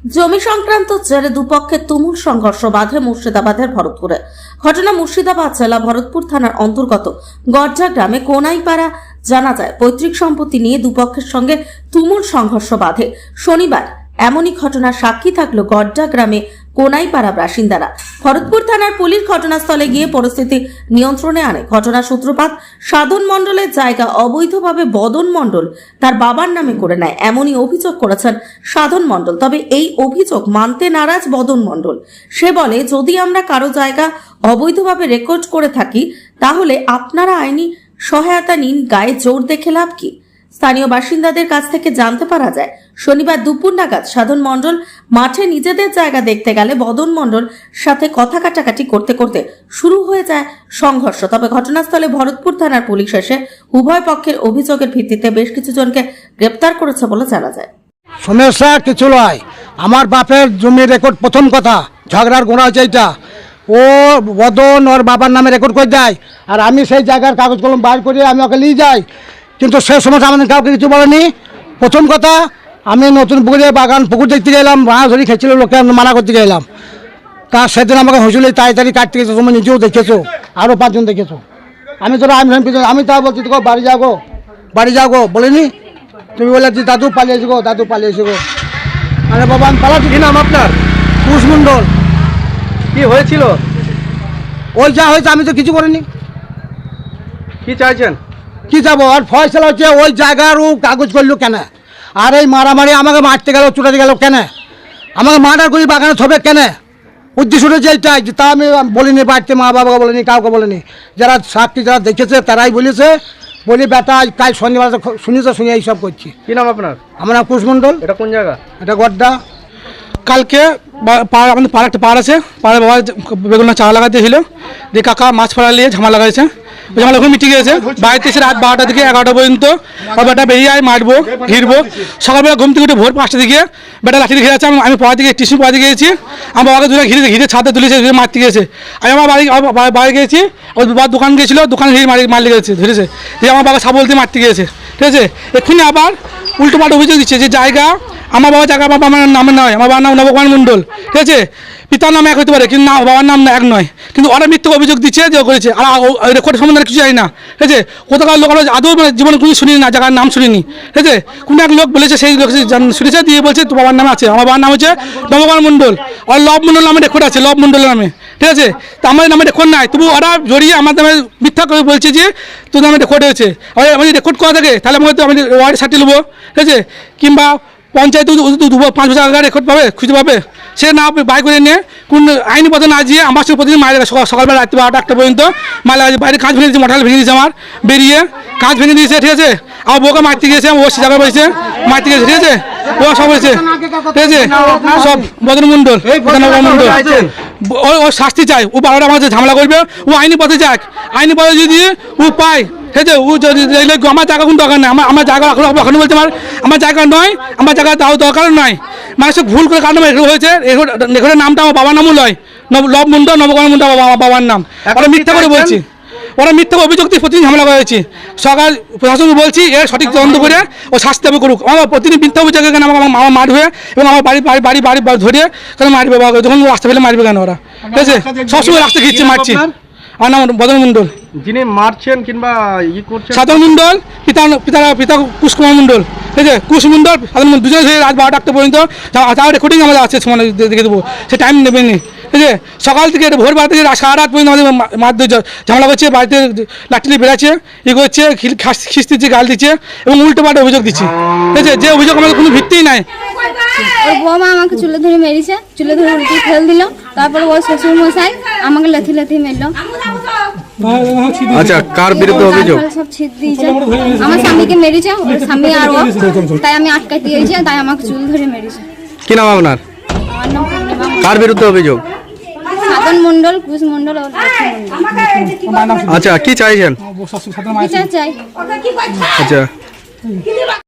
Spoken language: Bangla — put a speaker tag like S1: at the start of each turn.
S1: জমি সংক্রান্ত জেরে দুপক্ষের তুমুল সংঘর্ষ বাধে মুর্শিদাবাদের ভরতপুরে। ঘটনা মুর্শিদাবাদ জেলা ভরতপুর থানার অন্তর্গত গড্ডা গ্রামে কোনাইপাড়া। জানা যায় পৈতৃক সম্পত্তি নিয়ে দুপক্ষের সঙ্গে তুমুল সংঘর্ষ বাধে শনিবার। এমনই ঘটনার সাক্ষী থাকলো গড্ডা গ্রামে কোনাইপাড়া বাসিন্দারা। ভরতপুর থানার পুলিশ ঘটনাস্থলে গিয়ে পরিস্থিতি নিয়ন্ত্রণে আনে। ঘটনার সূত্রপাত সাধন মণ্ডলের জায়গা অবৈধভাবে বদন মণ্ডল তার বাবার নামে করে নেয়, এমনই অভিযোগ করেছেন সাধন মণ্ডল। তবে এই অভিযোগ মানতে নারাজ বদন মণ্ডল। সে বলে, যদি আমরা কারো জায়গা অবৈধভাবে রেকর্ড করে থাকি তাহলে আপনারা আইনি সহায়তা নিন, গায়ে জোর দেখে লাভ কি? স্থানীয় বাসিন্দাদের কাছ থেকে জানতে পারা যায়, শনিবার দুপুর নাগাদ সাধন মণ্ডল মাঠে নিজেদের জায়গা দেখতে গেলে বদন মণ্ডল সাথে কথা কাটাকাটি করতে করতে শুরু হয়ে যায় সংঘর্ষ। তবে ঘটনাস্থলে ভরতপুর থানার পুলিশ এসে উভয় পক্ষের অভিযোগের ভিত্তিতে বেশ কিছু জনকে গ্রেপ্তার করেছে বলে জানা যায়।
S2: সমস্যা কিছু নয়, আমার বাপের জমির রেকর্ড। প্রথম কথা, ঝগড়ার গোড়া হচ্ছে এইটা। ও বদন ওর বাবার নামে রেকর্ড করে দেয়, আর আমি সেই জায়গার কাগজ কলম বাইর করে আমি ওকে নিয়ে যাই, কিন্তু সে সময় আমাদের কাউকে কিছু বলেনি। প্রথম কথা, আমি নতুন পুকুরে পুকুর দেখতে গেলাম, মাছ ধরি খেয়েছিল, লোকে আমি মানা করতে গেলাম। তা সেদিন আমাকে হসুলি তাড়াতাড়ি কাটতে গেছো, তুমি নিজেও দেখেছো, আরও 5 জন দেখেছো। আমি তা বলছি, তো বাড়ি যাও গো বলিনি? তুমি বলে দাদু পালিয়েছি গো, দাদু পালিয়েছি গো। আরে বাবা, আমি পালাচ্ছি।
S3: কি নাম আপনার?
S2: কুশ মণ্ডল।
S3: কি হয়েছিল?
S2: ওই যা হয়েছে, আমি তো কিছু করিনি।
S3: কি চাইছেন?
S2: কি যাবো? আর ফয়সলা হচ্ছে ওই জায়গার ও কাগজ করলো কেন? আর এই মারামারি আমাকে মারতে গেল, চুটাতে গেল কেন? আমাকে মার্ডার করি বাগানে থবে কেন? উদ্দেশ্যটা যে এইটাই, তা আমি বলিনি, বাড়িতে মা বাবাকে বলিনি, কাউকে বলিনি। যারা সাক্ষী যারা দেখেছে তারাই বলেছে। বলি বেটা কাল শনিবার শুনেছে, শুনে এইসব করছি।
S3: কি নাম আপনার?
S2: আমার নাম কুশ মণ্ডল।
S3: এটা কোন জায়গা?
S2: এটা গড্ডা।
S4: কালকে আমাদের পাড়া একটা পাড় আছে, পাড়ার বাবা বেগুনের চারা লাগাতে ছিল, দিয়ে কাকা মাছ ফেলা নিয়ে ঝামেলা লাগাইছে। ঝামেলা ওখানে মিটে গিয়েছে। বাড়িতে এসে রাত 12টা থেকে 11টা পর্যন্ত বেটা বেরিয়ে আয়, মারবো ঘিরবো। সকালবেলা ঘুম থেকে উঠে ভোর 5টা দিকে বেটা লাঠি ঘিরে আছে। আমি পড়া দিকে টিউশন পড়া দিকে গেছি, আমার বাবাকে দূরে ঘিরে ছাদে তুলেছে, মারতে গিয়েছে। আমি আমার বাড়ি গিয়েছি, ওর বাবার দোকান গিয়েছিল, দোকান ঘিরে মারলে গেছে, ধরেছে। দিয়ে আমার বাবা সাবল দিয়ে মারতে গিয়েছে, ঠিক আছে। এক্ষুনি আবার উল্টো পাল্টা অভিযোগ দিচ্ছে যে জায়গা আমার বাবার জায়গা আমার বাবার নামে নয়, আমার বাবার নাম নবকুমার মণ্ডল, ঠিক আছে। পিতার নাম এক হতে পারে, কিন্তু না, বাবার নাম এক নয়। কিন্তু ওরা মিথ্যে অভিযোগ দিচ্ছে যে করেছে। আর রেকর্ড সম্বন্ধে কিছু জানি না, ঠিক আছে। কোথাকার লোক আদৌ জীবনে কোনো শুনিনি, না জায়গার নাম শুনিনি, ঠিক আছে। কোনো এক লোক বলেছে, সেই লোক শুনেছে, দিয়ে বলছে তো বাবার নামে আছে। আমার বাবার নাম হচ্ছে নবকুমার মণ্ডল, আর লব মণ্ডল নামে রেকর্ড আছে, লব মণ্ডলের নামে, ঠিক আছে। তো আমার নামে রেকর্ড নাই, তবু ওরা জড়িয়ে আমার নামে মিথ্যা করে বলছে যে তোর নামে রেকর্ড হয়েছে। আমি রেকর্ড করা থাকে তাহলে আমাকে তো আমি ওয়ার্ড সার্টি নেবো, ঠিক আছে। কিংবা পঞ্চায়েত 5 বছর আগে রেকর্ড পাবে, খুঁজে পাবে। সে না বাই করে নিয়ে কোন আইনি পথে না দিয়ে আমার সাথে প্রতিদিন মায়ের সকালবেলা রাত্রি 12টা 1টা পর্যন্ত মালা বাইরে কাঁচ ভেঙে দিয়েছে, মশাল ভেঙে দিয়েছে, আমার বেরিয়ে কাঁচ ভেঙে দিয়েছে, ঠিক আছে। আমার বউকে মারতে গিয়েছে, ও সে জায়গায় বসেছে, মারতে গিয়েছে, ঠিক আছে। ও সব হয়েছে, ঠিক আছে। সব বদন মণ্ডল, মণ্ডল ও শাস্তি চায়। ও 12টা আমার ঝামেলা করবে, ও আইনি পথে যাক। আইনি পথে যদি ও পায়, ঠিক আছে, ও যদি আমার জায়গা কোনো দরকার নেই। আমার জায়গা এখন বলতে আমার জায়গা নয়, আমার জায়গা তাও দরকার নয়। মানুষ ভুল করে কারণ এগুলো হয়েছে। এখানে নামটা আমার বাবার নামও নয়, লব মণ্ডল, নবকুমার মণ্ডল বাবার নাম। ওরা মিথ্যা করে বলছি, ওরা মিথ্যা অভিযোগ দিয়ে প্রতিদিন ঝামেলা করেছি। সরকার প্রশাসনকে বলছি এর সঠিক তদন্ত করে ও শাস্তি দেবে করুক। আমার প্রতিদিন মিথ্যা অভিযোগ কেন আমার মারবে, এবং আমার বাড়ি ধরে কেন মারবে, যখন রাস্তা ফেলে মারবে কেন ওরা, ঠিক আছে। সবসময় রাস্তা ঘিরছি, মারছি। আমার নাম বদন মণ্ডল।
S3: যিনি মারছেন কিংবা ই করছেন
S4: সাধন মণ্ডল, পিতা কুশ কুমার মণ্ডল, ঠিক আছে। কুশ মণ্ডল সাধন মণ্ডল দুজনে রাত 12টা 1টা পর্যন্ত, তার রেকর্ডিং আমাদের আছে, সময় দেখে দেবো, সে টাইম নেবেনি, ঠিক আছে। সকাল থেকে ভোর 12 থেকে সারা রাত পর্যন্ত আমাদের মারধর ঝামেলা করছে, বাড়িতে লাঠি বেড়াচ্ছে, ই করছে, খিস দিচ্ছে, গাল দিচ্ছে, এবং উল্টো পাল্টা অভিযোগ দিচ্ছে, ঠিক আছে। যে অভিযোগ আমাদের কোনো ভিত্তিই নাই।
S5: ওর বৌমা আমাকে চুলে ধরে মেরেছে, চুলে ধরে উল্টে ফেল দিল। তারপরে ওর শ্বশুর মশাই আমাকে লাথি মেরলো।
S3: আচ্ছা, কার বিরুদ্ধে অভিযোগ?
S5: সব ছিদ দিয়েছে, আমার স্বামীকে মেরেছে, ওর স্বামী আর ও, তাই আমি আটকাই দিয়েছি, তাই আমাকে চুল ধরে মেরেছে।
S3: কি নাম আপনার?
S5: আমার নাম পূর্ণিমা।
S3: কার বিরুদ্ধে অভিযোগ?
S5: সাধন মণ্ডল, কুশ মণ্ডল আর লক্ষ্মী মণ্ডল।
S3: আচ্ছা, কি চাইছেন?
S5: বিচার চাই।
S3: আচ্ছা।